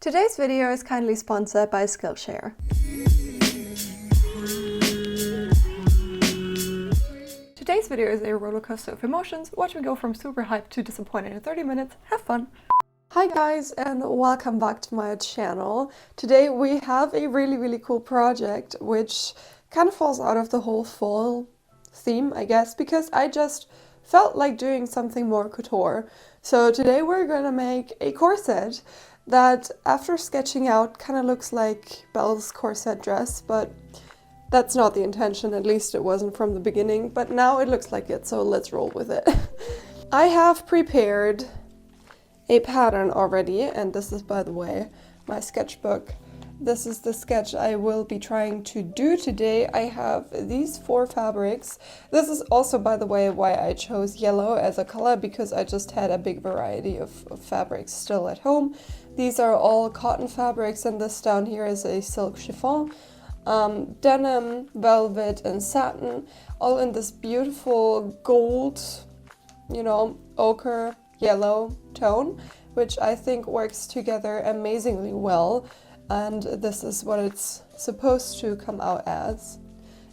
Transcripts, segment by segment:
Today's video is kindly sponsored by Skillshare. Today's video is a roller coaster of emotions. Watch me go from super hyped to disappointed in 30 minutes. Have fun! Hi guys, and welcome back to my channel. Today we have a really cool project which kind of falls out of the whole fall theme, I guess, because I just felt like doing something more couture. So today we're gonna make a corset that, after sketching out, kind of looks like Belle's corset dress, but that's not the intention, at least it wasn't from the beginning, but now it looks like it, so let's roll with it. I have prepared a pattern already, and this is, by the way, my sketchbook. This is the sketch I will be trying to do today. I have these 4 fabrics. This is also, by the way, why I chose yellow as a color, because I just had a big variety of fabrics still at home. These are all cotton fabrics, and this down here is a silk chiffon. Denim, velvet, and satin, all in this beautiful gold, ochre yellow tone, which I think works together amazingly well. And this is what it's supposed to come out as.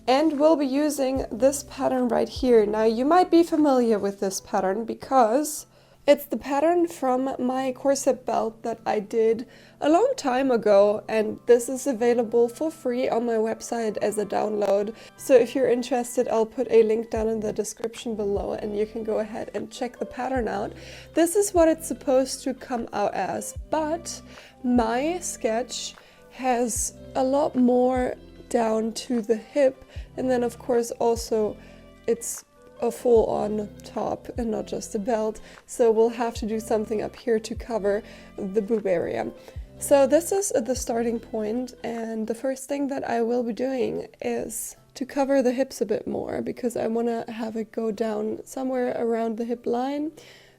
And we'll be using this pattern right here. Now, you might be familiar with this pattern because it's the pattern from my corset belt that I did a long time ago, and this is available for free on my website as a download. So if you're interested, I'll put a link down in the description below and you can go ahead and check the pattern out. This is what it's supposed to come out as, but my sketch has a lot more down to the hip, and then of course also it's a full-on top and not just a belt, so we'll have to do something up here to cover the boob area. So this is the starting point, and the first thing that I will be doing is to cover the hips a bit more, because I want to have it go down somewhere around the hip line.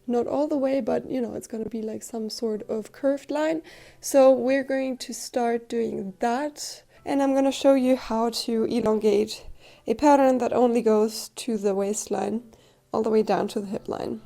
Not all the way, but it's going to be like some sort of curved line. So we're going to start doing that, and I'm going to show you how to elongate a pattern that only goes to the waistline all the way down to the hip line.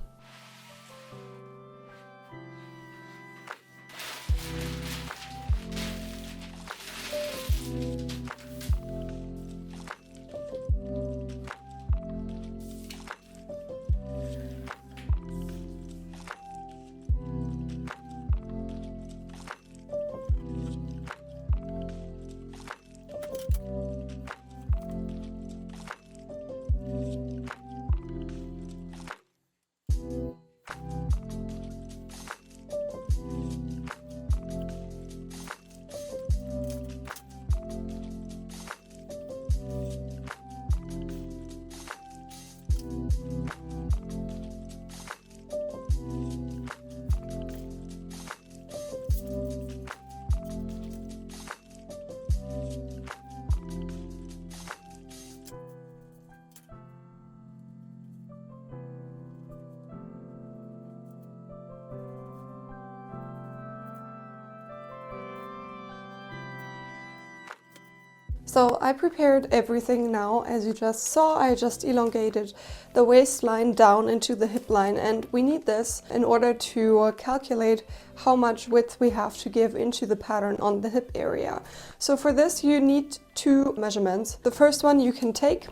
So I prepared everything now. As you just saw, I just elongated the waistline down into the hip line, and we need this in order to calculate how much width we have to give into the pattern on the hip area. So for this you need 2 measurements. The first one you can take,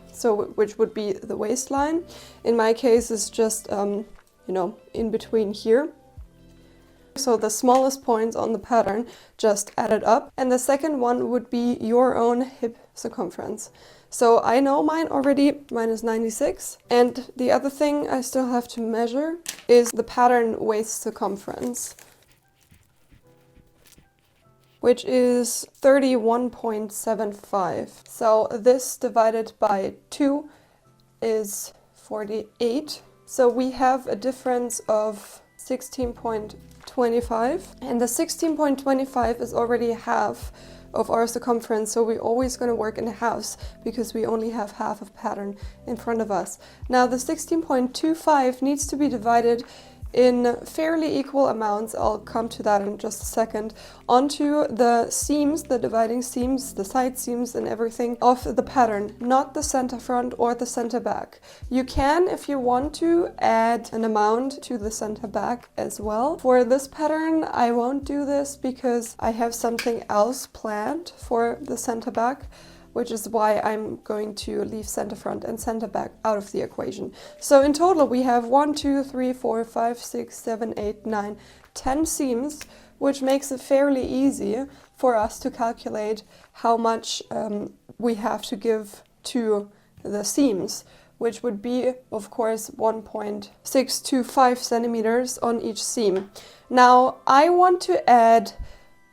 which would be the waistline. In my case it's just in between here. So the smallest points on the pattern, just add it up. And the second one would be your own hip circumference. So I know mine already, mine is 96. And the other thing I still have to measure is the pattern waist circumference, which is 31.75. So this divided by 2 is 48. So we have a difference of 16.25, and the 16.25 is already half of our circumference, so we're always going to work in halves because we only have half of pattern in front of us. Now the 16.25 needs to be divided in fairly equal amounts, I'll come to that in just a second, onto the seams, the dividing seams, the side seams and everything of the pattern, not the center front or the center back. You can, if you want to, add an amount to the center back as well. For this pattern, I won't do this because I have something else planned for the center back, which is why I'm going to leave center front and center back out of the equation. So in total we have 1, 2, 3, 4, 5, 6, 7, 8, 9, 10 seams, which makes it fairly easy for us to calculate how much we have to give to the seams, which would be, of course, 1.625 centimeters on each seam. Now I want to add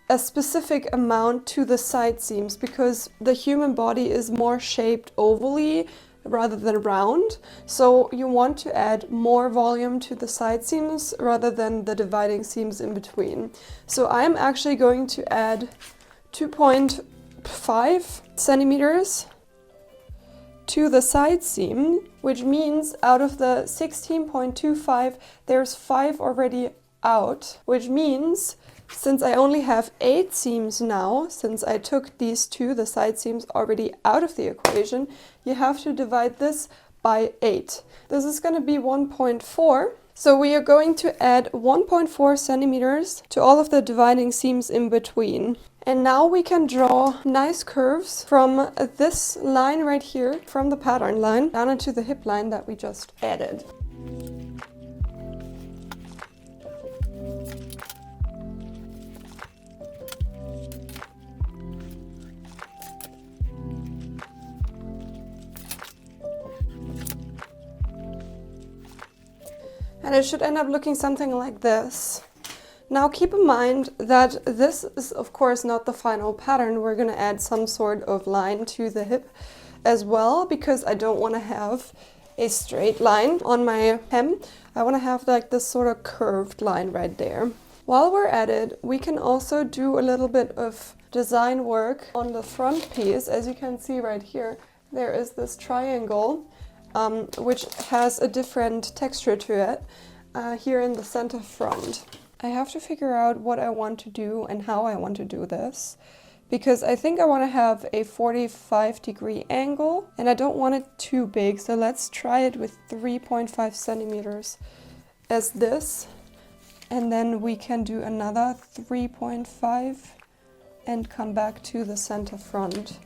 a specific amount to the side seams because the human body is more shaped ovally rather than round. So you want to add more volume to the side seams rather than the dividing seams in between. So I'm actually going to add 2.5 centimeters to the side seam, which means out of the 16.25, there's 5 already out, which means since I only have 8 seams now, since I took these two, the side seams, already out of the equation, you have to divide this by 8. This is going to be 1.4. So we are going to add 1.4 centimeters to all of the dividing seams in between. And now we can draw nice curves from this line right here, from the pattern line, down into the hip line that we just added. And it should end up looking something like this. Now keep in mind that this is of course not the final pattern. We're going to add some sort of line to the hip as well, because I don't want to have a straight line on my hem. I want to have like this sort of curved line right there. While we're at it, we can also do a little bit of design work on the front piece. As you can see right here, there is this triangle which has a different texture to it here in the center front. I have to figure out what I want to do and how I want to do this, because I think I want to have a 45-degree angle and I don't want it too big, so let's try it with 3.5 centimeters as this, and then we can do another 3.5 and come back to the center front.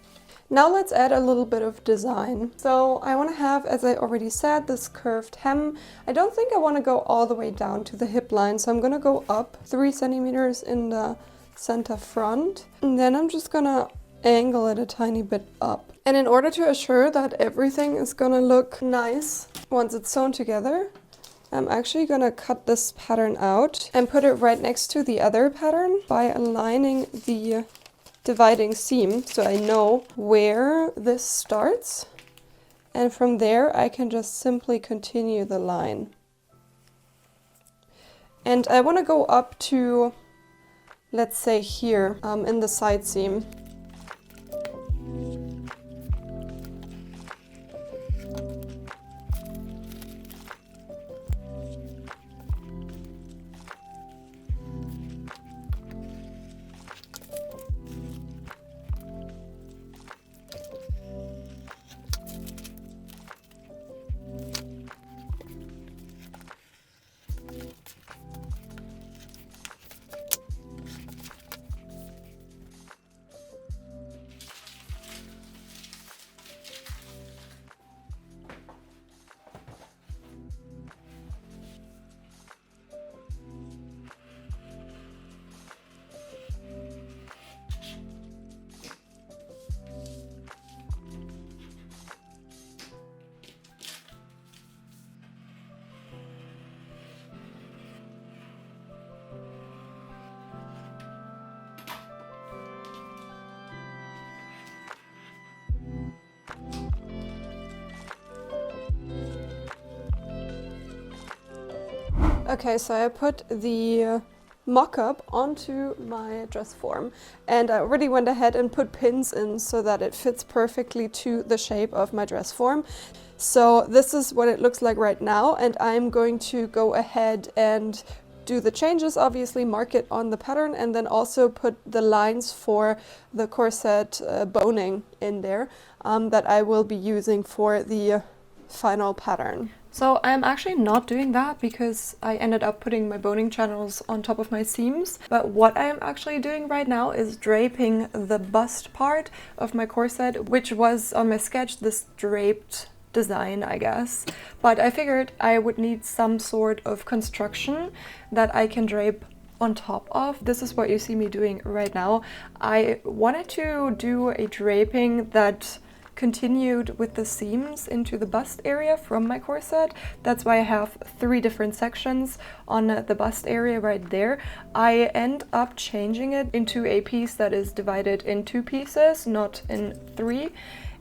Now let's add a little bit of design. So I want to have, as I already said, this curved hem. I don't think I want to go all the way down to the hip line, so I'm going to go up 3 centimeters in the center front, and then I'm just going to angle it a tiny bit up. And in order to assure that everything is going to look nice once it's sewn together, I'm actually going to cut this pattern out and put it right next to the other pattern by aligning the dividing seam, so I know where this starts, and from there I can just simply continue the line. And I want to go up to, let's say here, in the side seam. Okay, so I put the mock-up onto my dress form, and I already went ahead and put pins in so that it fits perfectly to the shape of my dress form. So this is what it looks like right now, and I'm going to go ahead and do the changes, obviously mark it on the pattern, and then also put the lines for the corset boning in there that I will be using for the final pattern. So I'm actually not doing that because I ended up putting my boning channels on top of my seams. But what I'm actually doing right now is draping the bust part of my corset, which was on my sketch this draped design, I guess. But I figured I would need some sort of construction that I can drape on top of. This is what you see me doing right now. I wanted to do a draping that continued with the seams into the bust area from my corset. That's why I have 3 different sections on the bust area right there. I end up changing it into a piece that is divided in 2 pieces, not in 3.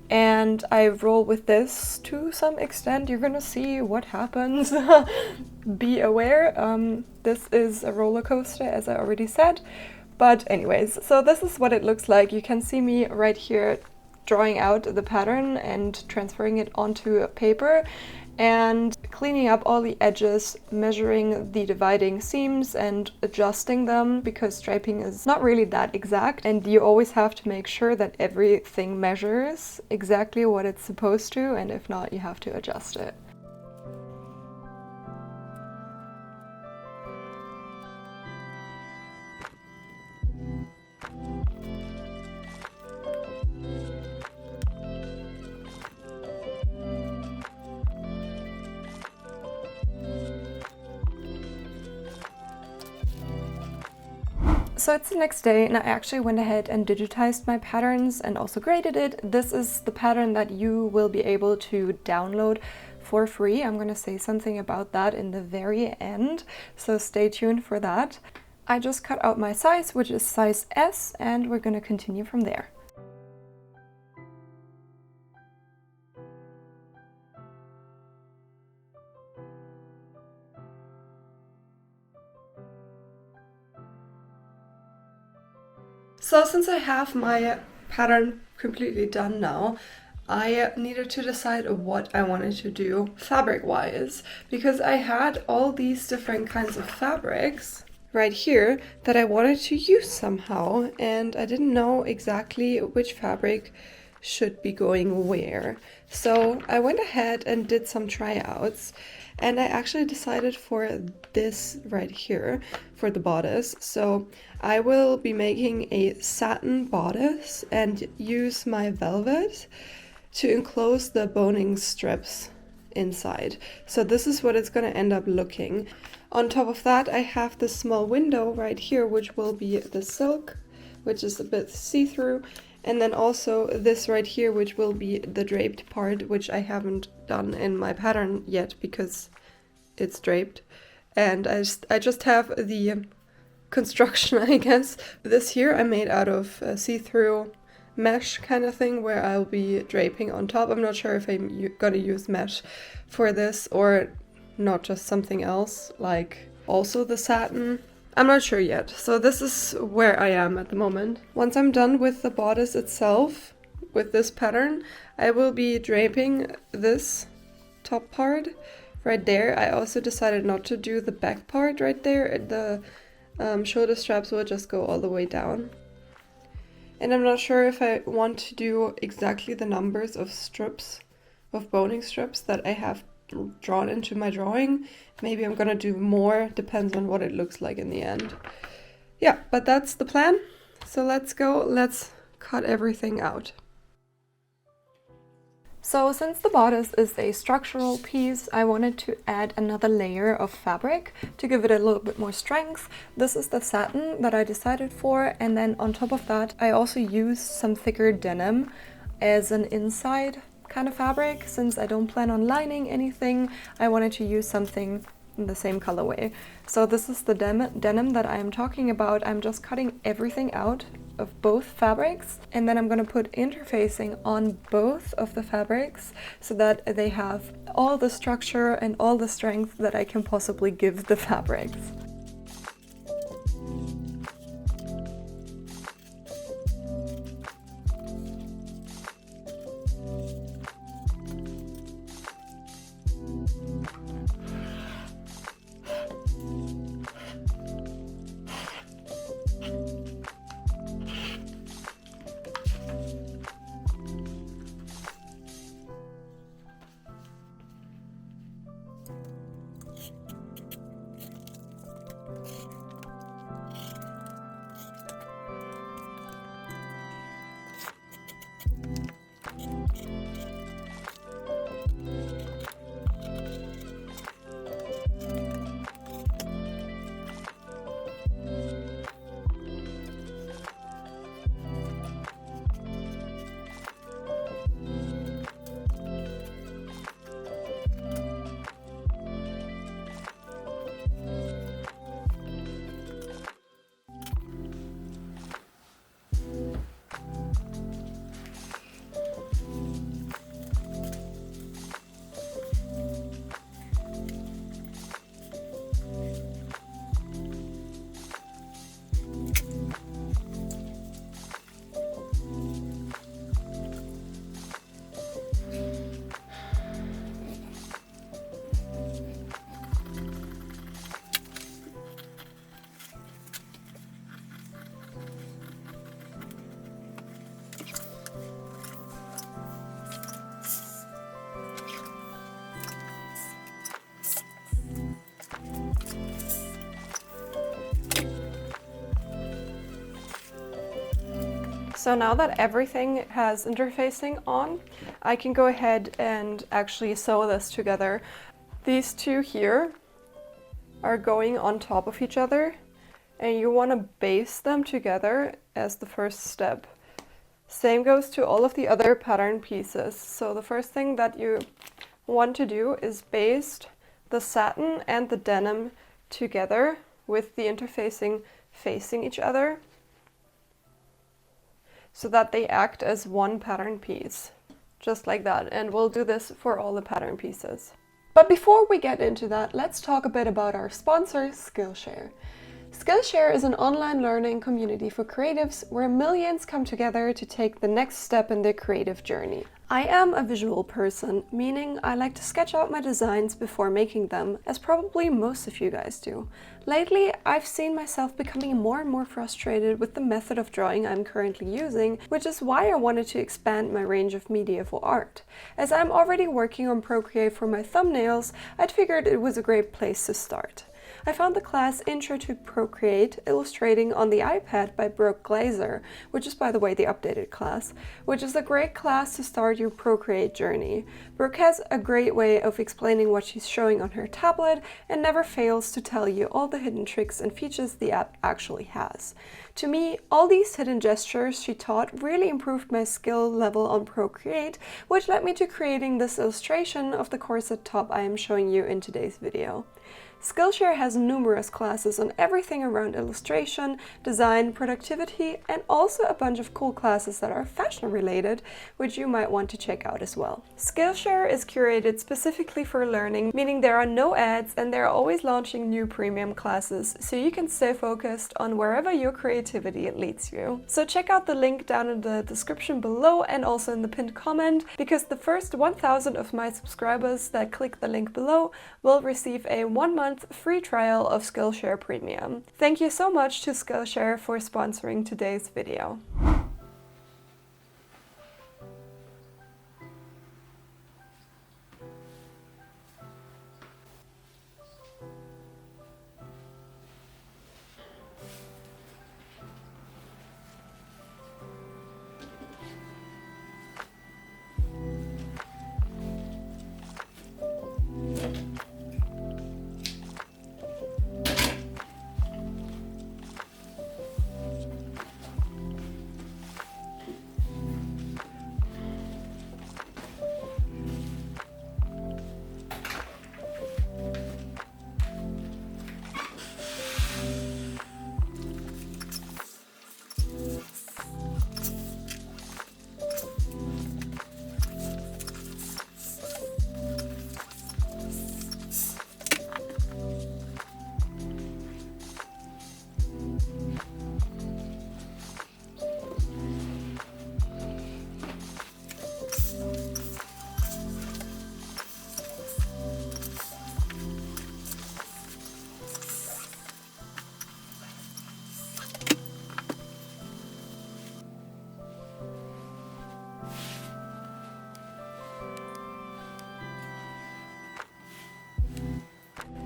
And I roll with this to some extent. You're gonna see what happens. Be aware. This is a roller coaster, as I already said. But anyways, so this is what it looks like. You can see me right here drawing out the pattern and transferring it onto paper and cleaning up all the edges, measuring the dividing seams and adjusting them, because draping is not really that exact and you always have to make sure that everything measures exactly what it's supposed to, and if not, you have to adjust it. So it's the next day and I actually went ahead and digitized my patterns and also graded it. This is the pattern that you will be able to download for free. I'm going to say something about that in the very end, so stay tuned for that. I just cut out my size, which is size S, and we're going to continue from there. So since I have my pattern completely done now, I needed to decide what I wanted to do fabric-wise, because I had all these different kinds of fabrics right here that I wanted to use somehow, and I didn't know exactly which fabric should be going where. So I went ahead and did some tryouts, and I actually decided for this right here, for the bodice. So I will be making a satin bodice and use my velvet to enclose the boning strips inside. So this is what it's going to end up looking. On top of that, I have this small window right here, which will be the silk, which is a bit see-through. And then also this right here, which will be the draped part, which I haven't done in my pattern yet because it's draped. And I just have the construction, I guess. This here I made out of a see-through mesh kind of thing where I'll be draping on top. I'm not sure if I'm gonna use mesh for this or not just something else, like also the satin. I'm not sure yet. So this is where I am at the moment. Once I'm done with the bodice itself, with this pattern, I will be draping this top part right there. I also decided not to do the back part right there. The shoulder straps will just go all the way down. And I'm not sure if I want to do exactly the numbers of strips, of boning strips that I have drawn into my drawing. Maybe I'm gonna do more, depends on what it looks like in the end. Yeah, but that's the plan. So let's go, let's cut everything out. So since the bodice is a structural piece, I wanted to add another layer of fabric to give it a little bit more strength. This is the satin that I decided for, and then on top of that I also used some thicker denim as an inside kind of fabric. Since I don't plan on lining anything, I wanted to use something in the same colorway. So this is the denim that I am talking about. I'm just cutting everything out of both fabrics, and then I'm going to put interfacing on both of the fabrics so that they have all the structure and all the strength that I can possibly give the fabrics. So now that everything has interfacing on, I can go ahead and actually sew this together. These two here are going on top of each other, and you want to baste them together as the first step. Same goes to all of the other pattern pieces. So the first thing that you want to do is baste the satin and the denim together with the interfacing facing each other, so that they act as one pattern piece, just like that. And we'll do this for all the pattern pieces. But before we get into that, let's talk a bit about our sponsor, Skillshare. Skillshare is an online learning community for creatives where millions come together to take the next step in their creative journey. I am a visual person, meaning I like to sketch out my designs before making them, as probably most of you guys do. Lately, I've seen myself becoming more and more frustrated with the method of drawing I'm currently using, which is why I wanted to expand my range of media for art. As I'm already working on Procreate for my thumbnails, I'd figured it was a great place to start. I found the class Intro to Procreate Illustrating on the iPad by Brooke Glazer, which is, by the way, the updated class, which is a great class to start your Procreate journey. Brooke has a great way of explaining what she's showing on her tablet and never fails to tell you all the hidden tricks and features the app actually has. To me, all these hidden gestures she taught really improved my skill level on Procreate, which led me to creating this illustration of the corset top I am showing you in today's video. Skillshare has numerous classes on everything around illustration, design, productivity, and also a bunch of cool classes that are fashion related, which you might want to check out as well. Skillshare is curated specifically for learning, meaning there are no ads and they're always launching new premium classes, so you can stay focused on wherever your creativity leads you. So check out the link down in the description below and also in the pinned comment, because the first 1,000 of my subscribers that click the link below will receive a 1-month free trial of Skillshare Premium. Thank you so much to Skillshare for sponsoring today's video.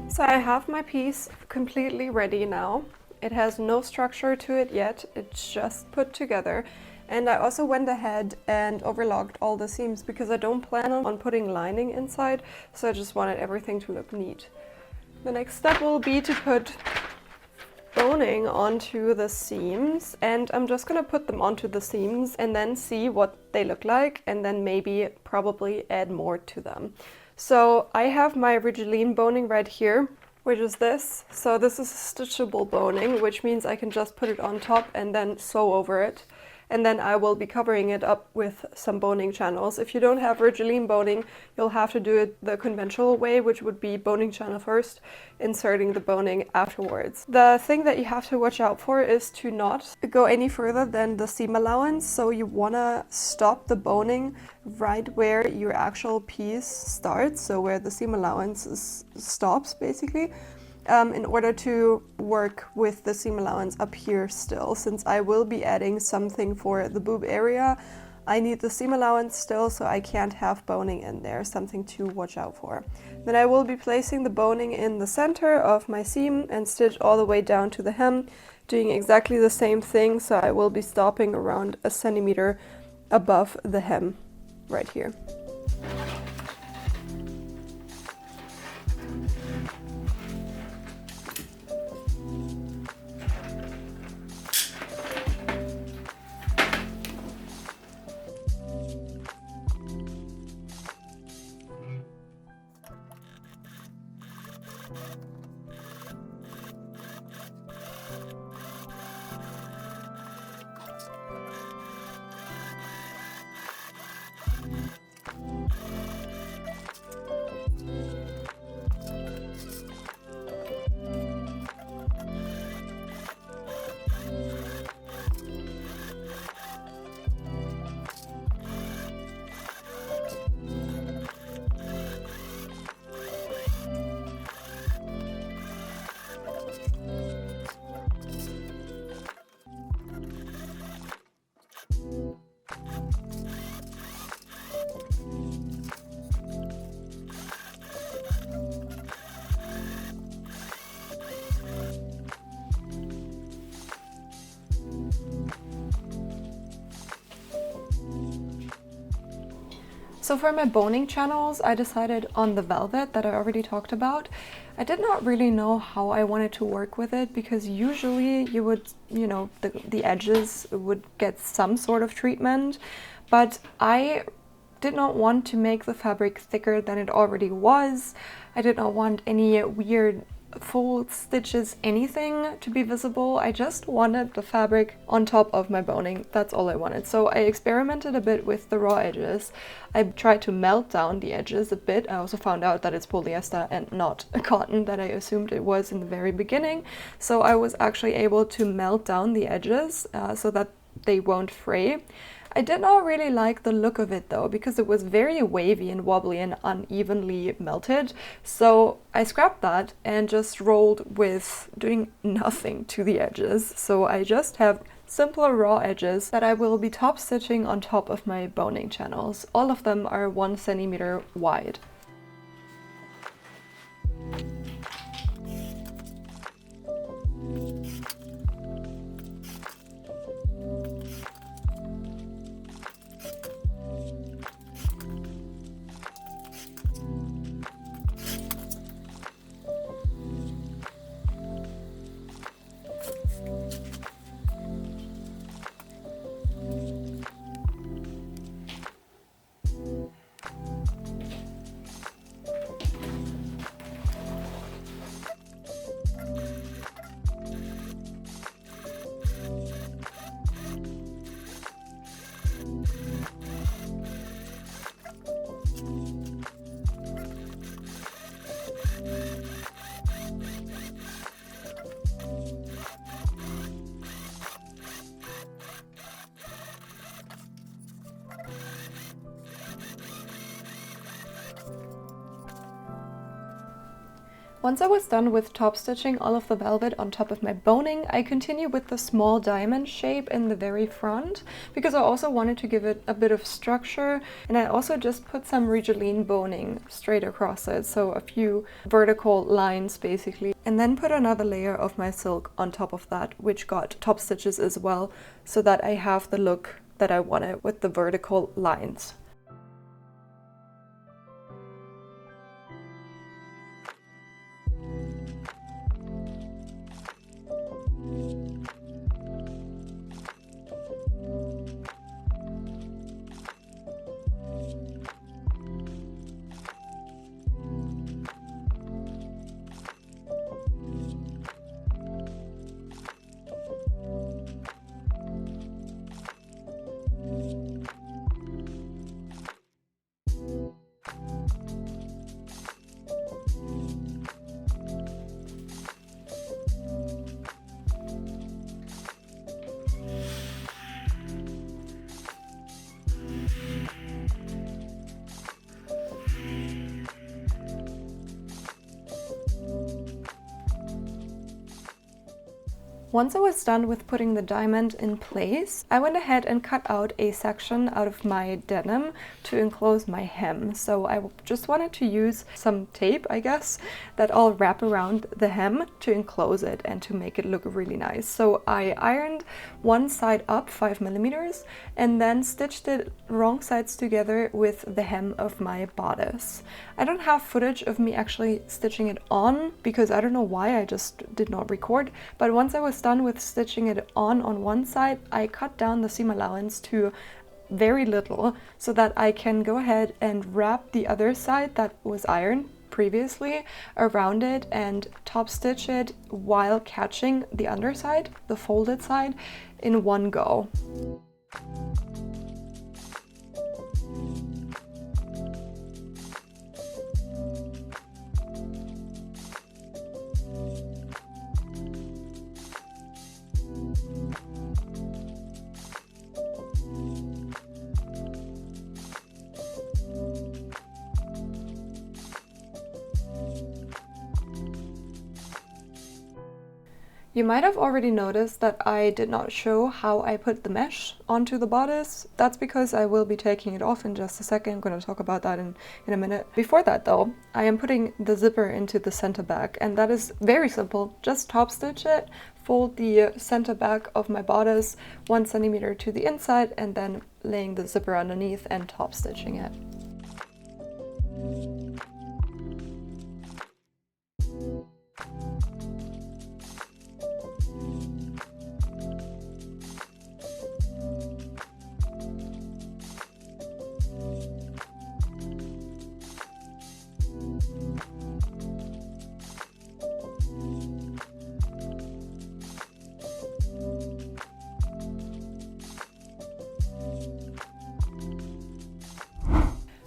So I have my piece completely ready now. It has no structure to it yet, it's just put together. And I also went ahead and overlocked all the seams because I don't plan on putting lining inside, so I just wanted everything to look neat. The next step will be to put boning onto the seams, and I'm just gonna put them onto the seams and then see what they look like, and then maybe probably add more to them. So I have my Rigiline boning right here, which is this. So this is stitchable boning, which means I can just put it on top and then sew over it. And then I will be covering it up with some boning channels. If you don't have Rigiline boning, you'll have to do it the conventional way, which would be boning channel first, inserting the boning afterwards. The thing that you have to watch out for is to not go any further than the seam allowance. So you wanna stop the boning right where your actual piece starts, so where the seam allowance stops basically. In order to work with the seam allowance up here still, since I will be adding something for the boob area. I need the seam allowance still, so I can't have boning in there, something to watch out for. Then I will be placing the boning in the center of my seam and stitch all the way down to the hem doing exactly the same thing, so I will be stopping around a centimeter above the hem right here. So for my boning channels, I decided on the velvet that I already talked about. I did not really know how I wanted to work with it, because usually you would, you know, the edges would get some sort of treatment, but I did not want to make the fabric thicker than it already was. I did not want any weird full stitches, anything to be visible. I just wanted the fabric on top of my boning. That's all I wanted. So I experimented a bit with the raw edges. I tried to melt down the edges a bit. I also found out that it's polyester and not a cotton that I assumed it was in the very beginning. So I was actually able to melt down the edges so that they won't fray. I did not really like the look of it though, because it was very wavy and wobbly and unevenly melted. So I scrapped that and just rolled with doing nothing to the edges. So I just have simpler raw edges that I will be top stitching on top of my boning channels. All of them are 1 centimeter wide. Once I was done with top stitching all of the velvet on top of my boning, I continued with the small diamond shape in the very front, because I also wanted to give it a bit of structure, and I also just put some Rigeline boning straight across it, so a few vertical lines basically, and then put another layer of my silk on top of that, which got top stitches as well, so that I have the look that I wanted with the vertical lines. Once I was done with putting the diamond in place, I went ahead and cut out a section out of my denim to enclose my hem. So I just wanted to use some tape, I guess, that I'll wrap around the hem to enclose it and to make it look really nice. So I ironed one side up 5mm and then stitched it wrong sides together with the hem of my bodice. I don't have footage of me actually stitching it on because I don't know why, I just did not record, but once I was done with stitching it on one side, I cut down the seam allowance to very little so that I can go ahead and wrap the other side that was ironed previously around it and top stitch it while catching the underside, the folded side, in one go. You might have already noticed that I did not show how I put the mesh onto the bodice. That's because I will be taking it off in just a second. I'm going to talk about that in a minute. Before that though, I am putting the zipper into the center back, and that is very simple. Just top stitch it, fold the center back of my bodice 1 centimeter to the inside, and then laying the zipper underneath and top stitching it.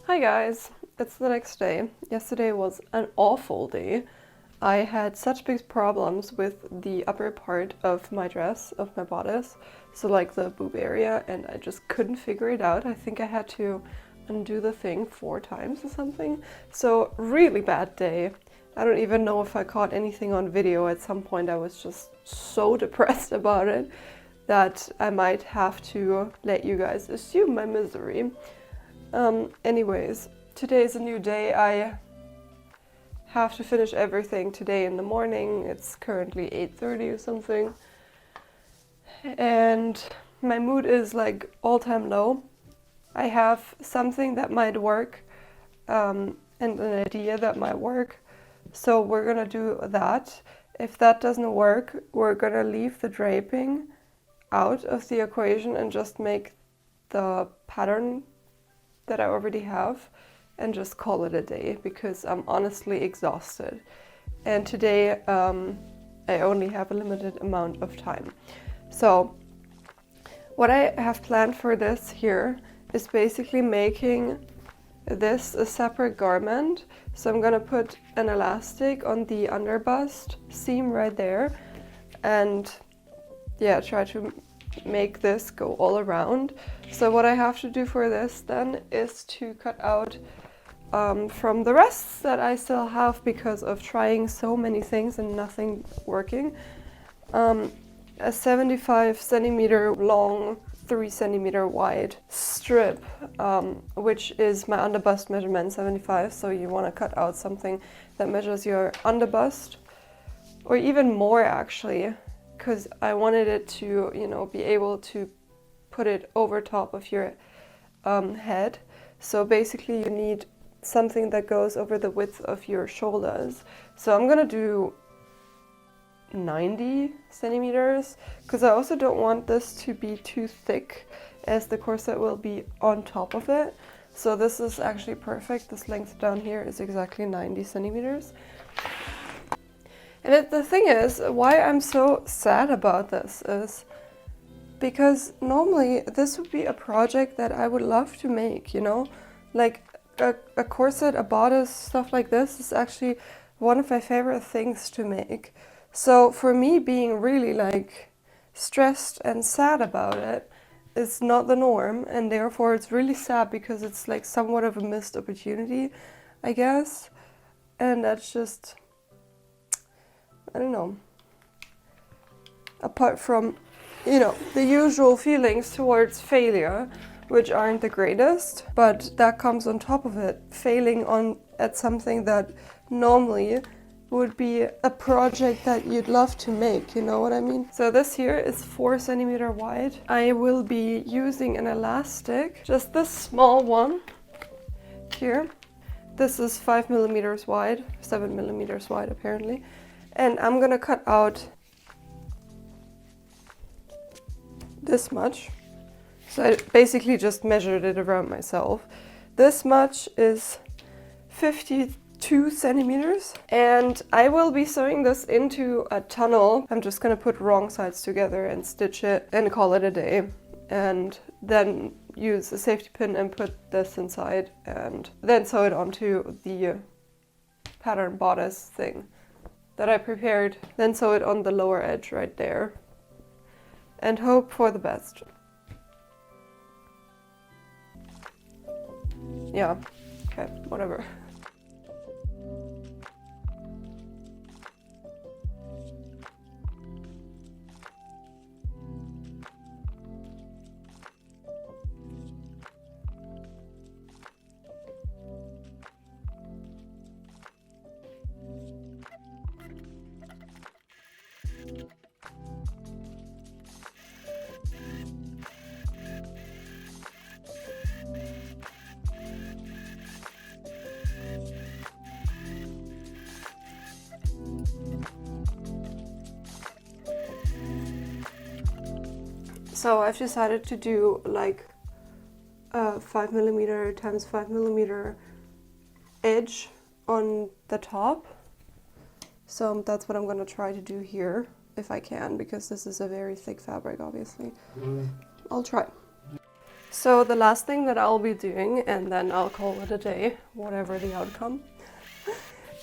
Hi guys, it's the next day. Yesterday was an awful day. I had such big problems with the upper part of my dress, of my bodice, so like the boob area, and I just couldn't figure it out. I think I had to undo the thing 4 times or something. So really bad day. I don't even know if I caught anything on video. At some point I was just so depressed about it that I might have to let you guys assume my misery. Anyways, today is a new day. I have to finish everything today in the morning. It's currently 8:30 or something. And my mood is like all-time low. I have something that might work, and an idea that might work. So we're gonna do that. If that doesn't work, we're gonna leave the draping out of the equation and just make the pattern that I already have and just call it a day, because I'm honestly exhausted. And today I only have a limited amount of time. So what I have planned for this here is basically making this a separate garment. So I'm gonna put an elastic on the underbust seam right there and yeah, try to make this go all around. So what I have to do for this then is to cut out from the rests that I still have because of trying so many things and nothing working, a 75 centimeter long, 3 centimeter wide strip, which is my underbust measurement, 75. So you want to cut out something that measures your underbust, or even more actually, because I wanted it to, you know, be able to put it over top of your head. So basically you need something that goes over the width of your shoulders. So I'm gonna do 90 centimeters because I also don't want this to be too thick, as the corset will be on top of it. So this is actually perfect. This length down here is exactly 90 centimeters. And the thing is, why I'm so sad about this is because normally this would be a project that I would love to make, you know? Like a corset, a bodice, stuff like this is actually one of my favorite things to make. So for me, being really like stressed and sad about it is not the norm, and therefore it's really sad because it's like somewhat of a missed opportunity, I guess. And that's just, I don't know. apart from, you know, the usual feelings towards failure, which aren't the greatest, but that comes on top of it. Failing at something that normally would be a project that you'd love to make, you know what I mean? So this here is 4 centimeter wide. I will be using an elastic, just this small one here. This is 5 millimeters wide, 7 millimeters wide apparently. And I'm gonna cut out this much. So I basically just measured it around myself. This much is 52 centimeters. And I will be sewing this into a tunnel. I'm just gonna put wrong sides together and stitch it and call it a day. And then use a safety pin and put this inside and then sew it onto the pattern bodice thing that I prepared. Then sew it on the lower edge right there and hope for the best. Yeah, okay, whatever. So I've decided to do like a 5 millimeter times 5 millimeter edge on the top. So that's what I'm gonna try to do here, if I can, because this is a very thick fabric, obviously. I'll try. So the last thing that I'll be doing, and then I'll call it a day, whatever the outcome.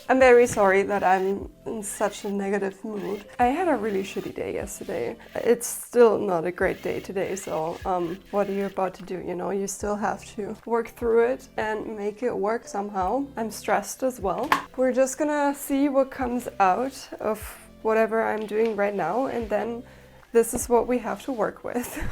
I'm very sorry that I'm in such a negative mood. I had a really shitty day yesterday. It's still not a great day today, so what are you about to do? You know, you still have to work through it and make it work somehow. I'm stressed as well. We're just gonna see what comes out of whatever I'm doing right now, and then this is what we have to work with.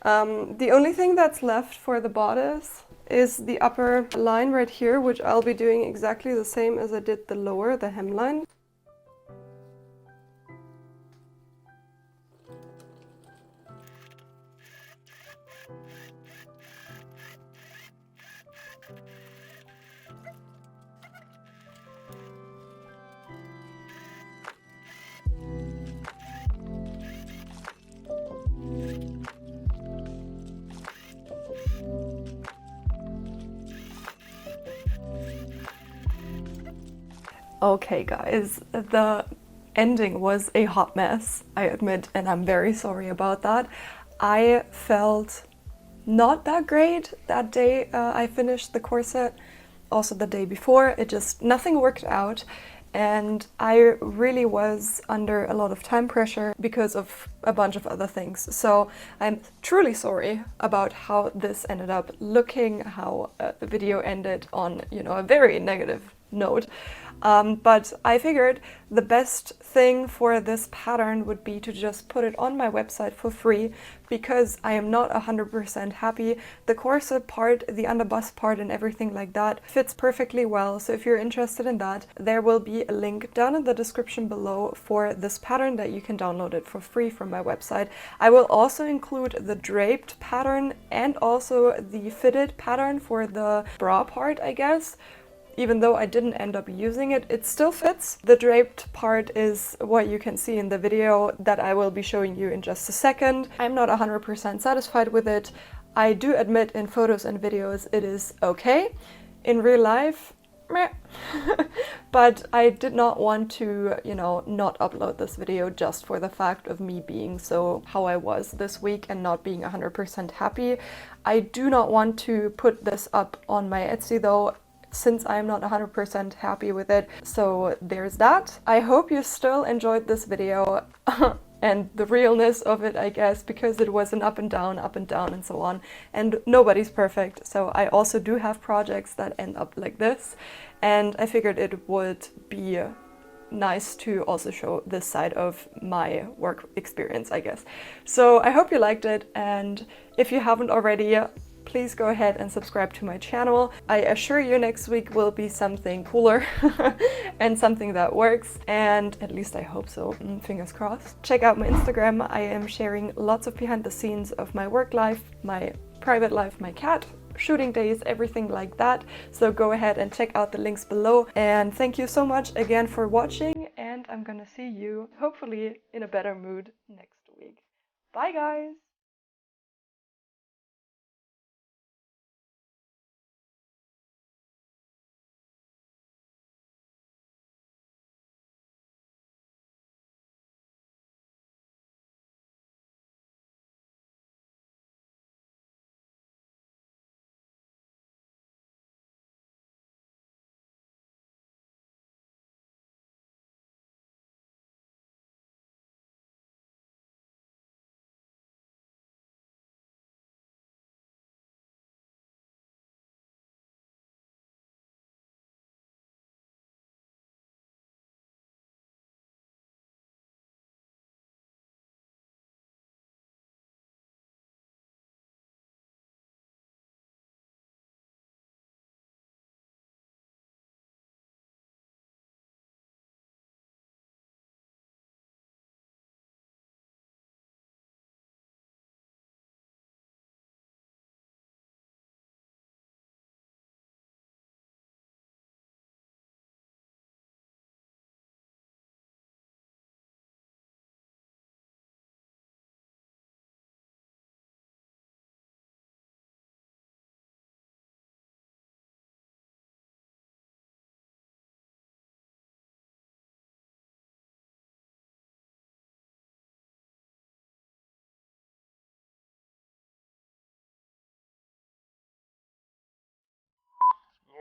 The only thing that's left for the bodice is the upper line right here, which I'll be doing exactly the same as I did the lower, the hemline. Okay guys, the ending was a hot mess, I admit, and I'm very sorry about that. I felt not that great that day I finished the corset, also the day before. Nothing worked out, and I really was under a lot of time pressure because of a bunch of other things. So I'm truly sorry about how this ended up looking, how the video ended on, you know, a very negative note. But I figured the best thing for this pattern would be to just put it on my website for free, because I am not 100% happy. The corset part, the underbust part and everything like that fits perfectly well. So if you're interested in that, there will be a link down in the description below for this pattern that you can download it for free from my website. I will also include the draped pattern and also the fitted pattern for the bra part, I guess. Even though I didn't end up using it, it still fits. The draped part is what you can see in the video that I will be showing you in just a second. I'm not 100% satisfied with it. I do admit in photos and videos it is okay. In real life, meh. But I did not want to, you know, not upload this video just for the fact of me being so how I was this week and not being 100% happy. I do not want to put this up on my Etsy though, since I'm not 100% happy with it. So there's that. I hope you still enjoyed this video and the realness of it, I guess, because it was an up and down and so on. And nobody's perfect. So I also do have projects that end up like this. And I figured it would be nice to also show this side of my work experience, I guess. So I hope you liked it, and if you haven't already, please go ahead and subscribe to my channel. I assure you next week will be something cooler and something that works, and at least I hope so, fingers crossed. Check out my Instagram. I am sharing lots of behind the scenes of my work life, my private life, my cat, shooting days, everything like that. So go ahead and check out the links below, and thank you so much again for watching, and I'm gonna see you hopefully in a better mood next week. Bye guys!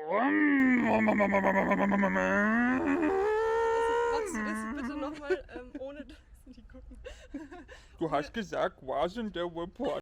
Was ist bitte nochmal, ohne dass die gucken? Du hast gesagt, was in der Report?